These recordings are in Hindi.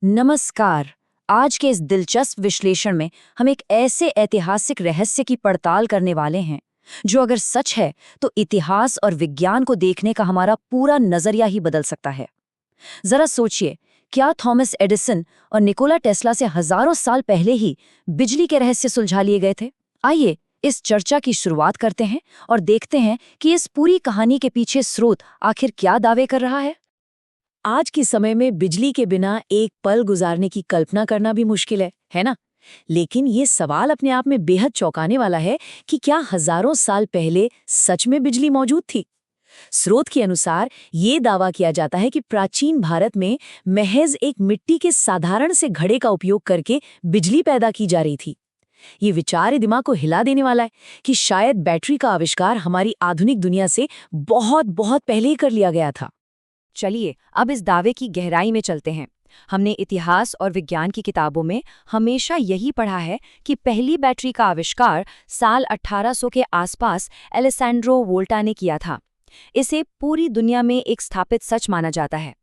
नमस्कार। आज के इस दिलचस्प विश्लेषण में हम एक ऐसे ऐतिहासिक रहस्य की पड़ताल करने वाले हैं जो अगर सच है तो इतिहास और विज्ञान को देखने का हमारा पूरा नजरिया ही बदल सकता है। जरा सोचिए, क्या थॉमस एडिसन और निकोला टेस्ला से हजारों साल पहले ही बिजली के रहस्य सुलझा लिए गए थे? आइए इस चर्चा की शुरुआत करते हैं और देखते हैं कि इस पूरी कहानी के पीछे स्रोत आखिर क्या दावे कर रहा है। आज के समय में बिजली के बिना एक पल गुजारने की कल्पना करना भी मुश्किल है ना? लेकिन ये सवाल अपने आप में बेहद चौंकाने वाला है कि क्या हजारों साल पहले सच में बिजली मौजूद थी? स्रोत के अनुसार ये दावा किया जाता है कि प्राचीन भारत में महज एक मिट्टी के साधारण से घड़े का उपयोग करके बिजली पैदा की जा रही थी। ये विचार दिमाग को हिला देने वाला है कि शायद बैटरी का आविष्कार हमारी आधुनिक दुनिया से बहुत बहुत पहले ही कर लिया गया था। चलिए अब इस दावे की गहराई में चलते हैं। हमने इतिहास और विज्ञान की किताबों में हमेशा यही पढ़ा है कि पहली बैटरी का आविष्कार साल 1800 के आसपास एलेसैंड्रो वोल्टा ने किया था। इसे पूरी दुनिया में एक स्थापित सच माना जाता है।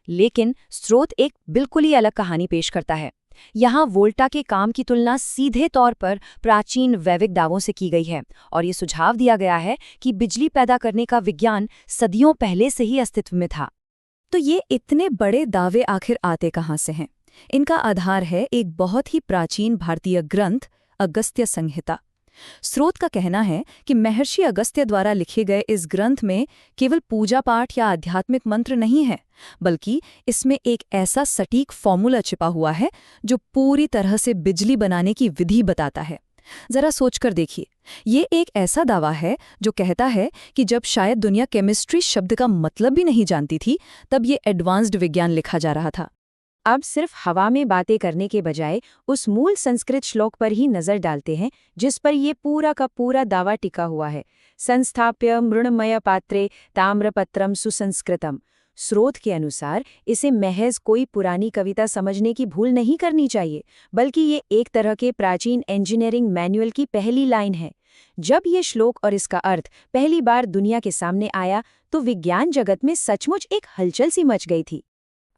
लेकिन स्रोत एक बिल्कुल ही अलग कहानी पेश करता है। यहाँ वोल्टा के काम की तुलना सीधे तौर पर प्राचीन वैदिक दावों से की गई है और ये सुझाव दिया गया है कि बिजली पैदा करने का विज्ञान सदियों पहले से ही अस्तित्व में था। तो ये इतने बड़े दावे आखिर आते कहाँ से हैं? इनका आधार है एक बहुत ही प्राचीन भारतीय ग्रंथ अगस्त्य संहिता। स्रोत का कहना है कि महर्षि अगस्त्य द्वारा लिखे गए इस ग्रंथ में केवल पूजा पाठ या आध्यात्मिक मंत्र नहीं है, बल्कि इसमें एक ऐसा सटीक फॉर्मूला छिपा हुआ है जो पूरी तरह से बिजली बनाने की विधि बताता है। जरा सोचकर देखिए, ये एक ऐसा दावा है जो कहता है कि जब शायद दुनिया केमिस्ट्री शब्द का मतलब भी नहीं जानती थी, तब ये एडवांस्ड विज्ञान लिखा जा रहा था। अब सिर्फ हवा में बातें करने के बजाय उस मूल संस्कृत श्लोक पर ही नजर डालते हैं जिस पर ये पूरा का पूरा दावा टिका हुआ है। संस्थाप्य मृण्मय पात्रे ताम्रपत्रम सुसंस्कृतम। स्रोत के अनुसार इसे महज कोई पुरानी कविता समझने की भूल नहीं करनी चाहिए, बल्कि ये एक तरह के प्राचीन इंजीनियरिंग मैनुअल की पहली लाइन है। जब ये श्लोक और इसका अर्थ पहली बार दुनिया के सामने आया तो विज्ञान जगत में सचमुच एक हलचल सी मच गई थी।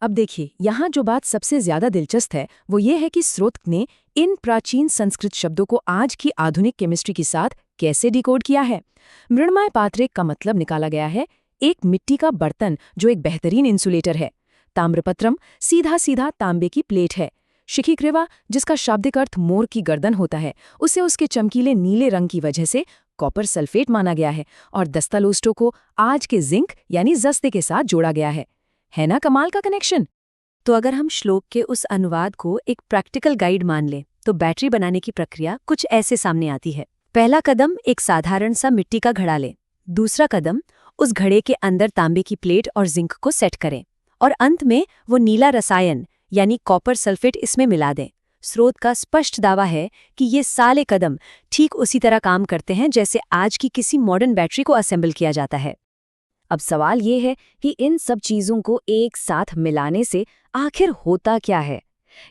अब देखिए, यहाँ जो बात सबसे ज्यादा दिलचस्प है वो ये है कि स्रोत ने इन प्राचीन संस्कृत शब्दों को आज की आधुनिक केमिस्ट्री के साथ कैसे डिकोड किया है। मृण्मय पात्रे का मतलब निकाला गया है एक मिट्टी का बर्तन जो एक बेहतरीन इंसुलेटर है। ताम्रपत्रम सीधा सीधा तांबे की प्लेट है। शिखिग्रीवा, जिसका शाब्दिक अर्थ मोर की गर्दन होता है, उसे उसके चमकीले नीले रंग की वजह से कॉपर सल्फेट माना गया है और दस्तालोस्टो को आज के जिंक यानी जस्ते के साथ जोड़ा गया है ना कमाल का कनेक्शन? तो अगर हम श्लोक के उस अनुवाद को एक प्रैक्टिकल गाइड मान लें तो बैटरी बनाने की प्रक्रिया कुछ ऐसे सामने आती है। पहला कदम, एक साधारण सा मिट्टी का घड़ा लें। दूसरा कदम, उस घड़े के अंदर तांबे की प्लेट और जिंक को सेट करें और अंत में वो नीला रसायन यानी कॉपर सल्फेट इसमें मिला दें। स्रोत का स्पष्ट दावा है कि ये सारे कदम ठीक उसी तरह काम करते हैं जैसे आज की किसी मॉडर्न बैटरी को असेंबल किया जाता है। अब सवाल ये है कि इन सब चीजों को एक साथ मिलाने से आखिर होता क्या है?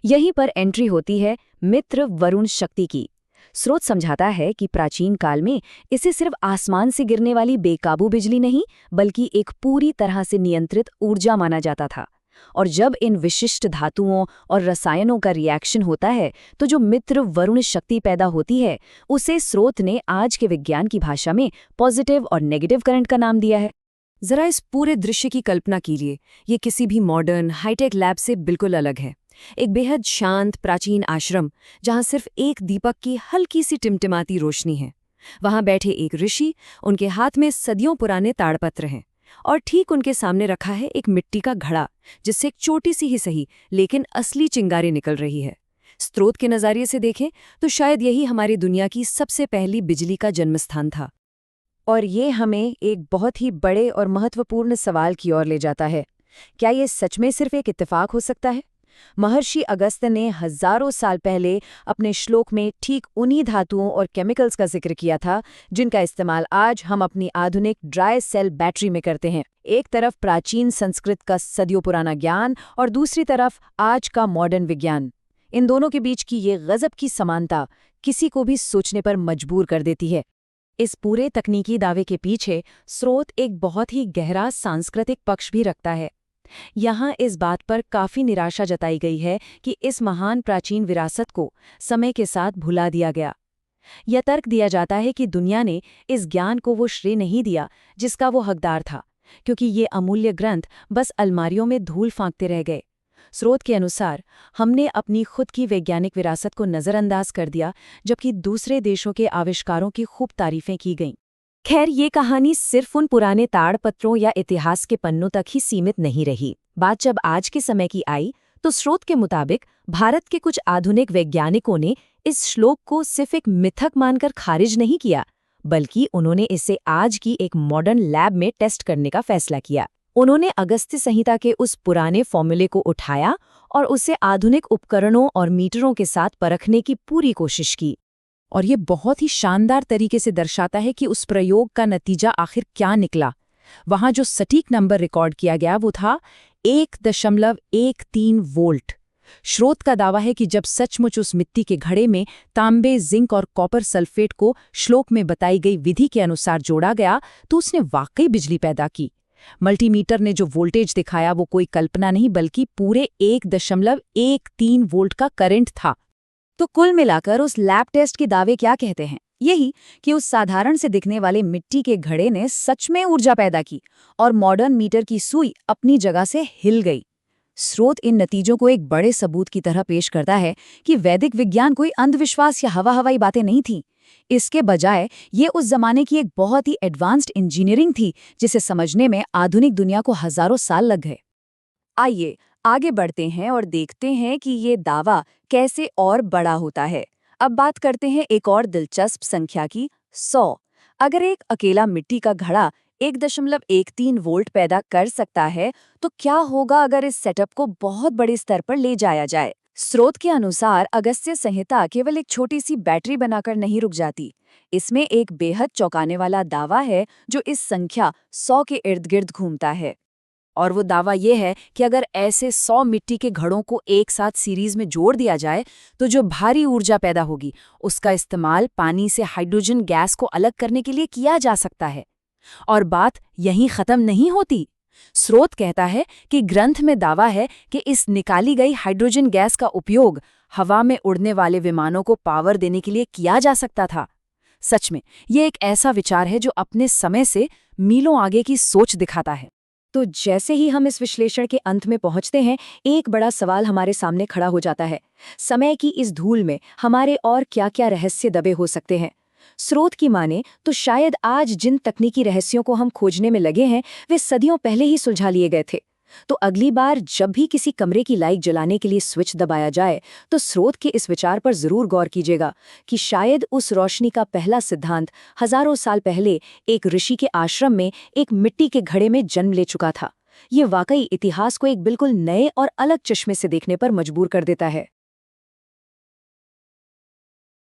यहीं पर एंट्री होती है मित्र वरुण शक्ति की। स्रोत समझाता है कि प्राचीन काल में इसे सिर्फ आसमान से गिरने वाली बेकाबू बिजली नहीं, बल्कि एक पूरी तरह से नियंत्रित ऊर्जा माना जाता था। और जब इन विशिष्ट धातुओं और रसायनों का रिएक्शन होता है तो जो मित्र वरुण शक्ति पैदा होती है, उसे स्रोत ने आज के विज्ञान की भाषा में पॉजिटिव और नेगेटिव करंट का नाम दिया है। जरा इस पूरे दृश्य की कल्पना कीजिए। ये किसी भी मॉडर्न हाईटेक लैब से बिल्कुल अलग है। एक बेहद शांत प्राचीन आश्रम जहां सिर्फ एक दीपक की हल्की सी टिमटिमाती रोशनी है। वहां बैठे एक ऋषि, उनके हाथ में सदियों पुराने ताड़पत्र हैं और ठीक उनके सामने रखा है एक मिट्टी का घड़ा जिससे एक छोटी सी ही सही लेकिन असली चिंगारी निकल रही है। स्रोत के नज़रिए से देखें तो शायद यही हमारी दुनिया की सबसे पहली बिजली का जन्मस्थान था। और ये हमें एक बहुत ही बड़े और महत्वपूर्ण सवाल की ओर ले जाता है। क्या ये सच में सिर्फ एक इत्तेफाक हो सकता है? महर्षि अगस्त्य ने हजारों साल पहले अपने श्लोक में ठीक उन्हीं धातुओं और केमिकल्स का जिक्र किया था जिनका इस्तेमाल आज हम अपनी आधुनिक ड्राई सेल बैटरी में करते हैं। एक तरफ प्राचीन संस्कृत का सदियों पुराना ज्ञान और दूसरी तरफ आज का मॉडर्न विज्ञान। इन दोनों के बीच की ये गजब की समानता किसी को भी सोचने पर मजबूर कर देती है। इस पूरे तकनीकी दावे के पीछे स्रोत एक बहुत ही गहरा सांस्कृतिक पक्ष भी रखता है। यहाँ इस बात पर काफी निराशा जताई गई है कि इस महान प्राचीन विरासत को समय के साथ भुला दिया गया। यह तर्क दिया जाता है कि दुनिया ने इस ज्ञान को वो श्रेय नहीं दिया जिसका वो हकदार था, क्योंकि ये अमूल्य ग्रंथ बस अलमारियों में धूल फांकते रह गए। स्रोत के अनुसार हमने अपनी खुद की वैज्ञानिक विरासत को नज़रअंदाज कर दिया, जबकि दूसरे देशों के आविष्कारों की खूब तारीफें की गईं। खैर, ये कहानी सिर्फ उन पुराने ताड़पत्रों या इतिहास के पन्नों तक ही सीमित नहीं रही। बात जब आज के समय की आई, तो स्रोत के मुताबिक भारत के कुछ आधुनिक वैज्ञानिकों ने इस श्लोक को सिर्फ एक मिथक मानकर खारिज नहीं किया, बल्कि उन्होंने इसे आज की एक मॉडर्न लैब में टेस्ट करने का फैसला किया। उन्होंने अगस्त्य संहिता के उस पुराने फॉर्मूले को उठाया और उसे आधुनिक उपकरणों और मीटरों के साथ परखने की पूरी कोशिश की। और ये बहुत ही शानदार तरीके से दर्शाता है कि उस प्रयोग का नतीजा आखिर क्या निकला। वहां जो सटीक नंबर रिकॉर्ड किया गया वो था 1.13 वोल्ट। स्रोत का दावा है कि जब सचमुच उस मिट्टी के घड़े में तांबे, जिंक और कॉपर सल्फेट को श्लोक में बताई गई विधि के अनुसार जोड़ा गया, तो उसने वाकई बिजली पैदा की। मल्टीमीटर ने जो वोल्टेज दिखाया वो कोई कल्पना नहीं, बल्कि पूरे 1.13 वोल्ट का करंट था। तो कुल मिलाकर उस लैब टेस्ट के दावे क्या कहते हैं? यही कि उस साधारण से दिखने वाले मिट्टी के घड़े ने सच में ऊर्जा पैदा की और मॉडर्न मीटर की सुई अपनी जगह से हिल गई। स्रोत इन नतीजों को एक बड़े सबूत की तरह पेश करता है कि वैदिक विज्ञान कोई अंधविश्वास या हवाई बातें नहीं थी। इसके बजाय ये उस जमाने की एक बहुत ही एडवांस्ड इंजीनियरिंग थी, जिसे समझने में आधुनिक दुनिया को हजारों साल लग गए। आइए आगे बढ़ते हैं और देखते हैं कि ये दावा कैसे और बड़ा होता है। अब बात करते हैं एक और दिलचस्प संख्या की, 100। अगर एक अकेला मिट्टी का घड़ा 1.13 वोल्ट पैदा कर सकता है, तो क्या होगा अगर इस सेटअप को बहुत बड़े स्तर पर ले जाया जाए? स्रोत के अनुसार अगस्त्य संहिता केवल एक छोटी सी बैटरी बनाकर नहीं रुक जाती। इसमें एक बेहद चौंकाने वाला दावा है जो इस संख्या 100 के इर्द गिर्द घूमता है। और वो दावा ये है कि अगर ऐसे 100 मिट्टी के घड़ों को एक साथ सीरीज में जोड़ दिया जाए, तो जो भारी ऊर्जा पैदा होगी उसका इस्तेमाल पानी से हाइड्रोजन गैस को अलग करने के लिए किया जा सकता है। और बात यहीं खत्म नहीं होती। स्रोत कहता है कि ग्रंथ में दावा है कि इस निकाली गई हाइड्रोजन गैस का उपयोग हवा में उड़ने वाले विमानों को पावर देने के लिए किया जा सकता था। सच में ये एक ऐसा विचार है जो अपने समय से मीलों आगे की सोच दिखाता है। तो जैसे ही हम इस विश्लेषण के अंत में पहुंचते हैं, एक बड़ा सवाल हमारे सामने खड़ा हो जाता है। समय की इस धूल में हमारे और क्या-क्या रहस्य दबे हो सकते हैं? स्रोत की माने तो शायद आज जिन तकनीकी रहस्यों को हम खोजने में लगे हैं, वे सदियों पहले ही सुलझा लिए गए थे। तो अगली बार जब भी किसी कमरे की लाइट जलाने के लिए स्विच दबाया जाए, तो स्रोत के इस विचार पर जरूर गौर कीजिएगा कि शायद उस रोशनी का पहला सिद्धांत हजारों साल पहले एक ऋषि के आश्रम में एक मिट्टी के घड़े में जन्म ले चुका था। ये वाकई इतिहास को एक बिल्कुल नए और अलग चश्मे से देखने पर मजबूर कर देता है।